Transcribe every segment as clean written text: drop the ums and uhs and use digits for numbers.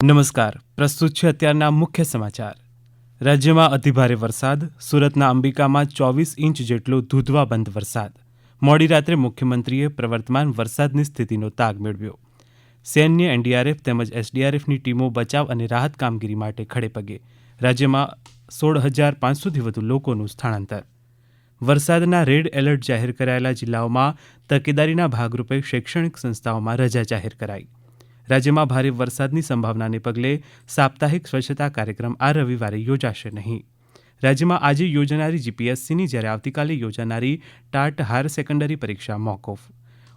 નમસ્કાર. પ્રસ્તુત છે અત્યારના મુખ્ય સમાચાર. રાજ્યમાં અતિભારે વરસાદ. સુરતના અંબિકામાં 24 ઇંચ જેટલો ધૂંધવાબંધ વરસાદ. મોડી રાત્રે મુખ્યમંત્રીએ પ્રવર્તમાન વરસાદની સ્થિતિનો તાગ મેળવ્યો. સૈન્ય, એનડીઆરએફ તેમજ એસડીઆરએફની ટીમો બચાવ અને રાહત કામગીરી માટે ખડેપગે. રાજ્યમાં 16,500થી વધુ લોકોનું સ્થળાંતર. વરસાદના રેડ એલર્ટ જાહેર કરાયેલા જિલ્લાઓમાં તકેદારીના ભાગરૂપે શૈક્ષણિક સંસ્થાઓમાં રજા જાહેર કરાઈ. રાજ્યમાં ભારે વરસાદની સંભાવનાને પગલે સાપ્તાહિક સ્વચ્છતા કાર્યક્રમ આ રવિવારે યોજાશે નહીં. રાજ્યમાં આજે યોજાનારી જીપીએસસીની જ્યારે આવતીકાલે યોજાનારી ટાટ હાયર સેકન્ડરી પરીક્ષા મોકૂફ.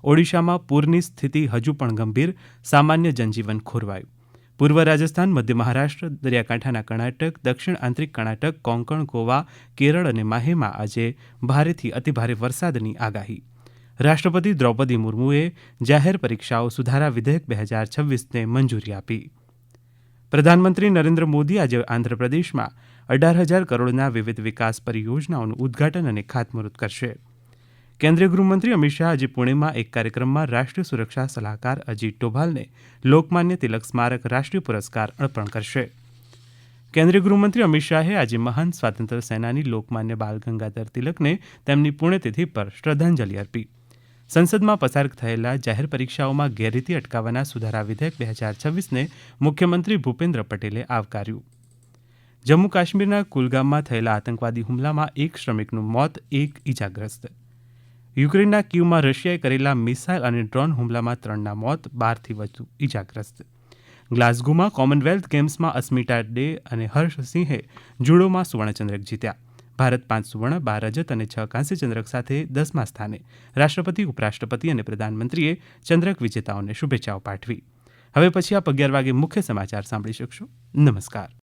ઓડિશામાં પૂરની સ્થિતિ હજુ પણ ગંભીર. સામાન્ય જનજીવન ખોરવાયું. પૂર્વ રાજસ્થાન, મધ્ય મહારાષ્ટ્ર, દરિયાકાંઠાના કર્ણાટક, દક્ષિણ આંતરિક કર્ણાટક, કોંકણ, ગોવા, કેરળ અને માહેમાં આજે ભારેથી અતિભારે વરસાદની આગાહી. રાષ્ટ્રપતિ દ્રૌપદી મુર્મુએ જાહેર પરીક્ષાઓ સુધારા વિધેયક 2026ને મંજૂરી આપી. પ્રધાનમંત્રી નરેન્દ્ર મોદી આજે આંધ્રપ્રદેશમાં 18,000 કરોડના વિવિધ વિકાસ પરિયોજનાઓનું ઉદ્ઘાટન અને ખાતમુહૂર્ત કરશે. કેન્દ્રીય ગૃહમંત્રી અમિત શાહ આજે પુણેમાં એક કાર્યક્રમમાં રાષ્ટ્રીય સુરક્ષા સલાહકાર અજીત ડોભાલને લોકમાન્ય તિલક સ્મારક રાષ્ટ્રીય પુરસ્કાર અર્પણ કરશે. કેન્દ્રીય ગૃહમંત્રી અમિત શાહે આજે મહાન સ્વાતંત્ર્ય સેનાની લોકમાન્ય બાલ ગંગાધર તિલકને તેમની પુણ્યતિથિ પર શ્રદ્ધાંજલિ અર્પી. સંસદમાં પસાર થયેલા જાહેર પરીક્ષાઓમાં ગેરરીતિ અટકાવવાના સુધારા વિધેયક 2026ને મુખ્યમંત્રી ભૂપેન્દ્ર પટેલે આવકાર્યું. જમ્મુ કાશ્મીરના કુલગામમાં થયેલા આતંકવાદી હુમલામાં એક શ્રમિકનું મોત, એક ઇજાગ્રસ્ત. યુક્રેનના કીવમાં રશિયાએ કરેલા મિસાઇલ અને ડ્રોન હુમલામાં 3ના મોત, 12થી વધુ ઇજાગ્રસ્ત. ગ્લાસગોમાં કોમનવેલ્થ ગેમ્સમાં અસ્મિતા ડે અને હર્ષ સિંહે જુડોમાં સુવર્ણચંદ્રક જીત્યા. ભારત 5 સુવર્ણ, 12 રજત અને 6 કાંસ્ય ચંદ્રક સાથે 10મા સ્થાને. રાષ્ટ્રપતિ, ઉપરાષ્ટ્રપતિ અને પ્રધાનમંત્રીએ ચંદ્રક વિજેતાઓને શુભેચ્છાઓ પાઠવી. હવે પછી આપ 11 વાગે મુખ્ય સમાચાર સાંભળી શકશો. નમસ્કાર.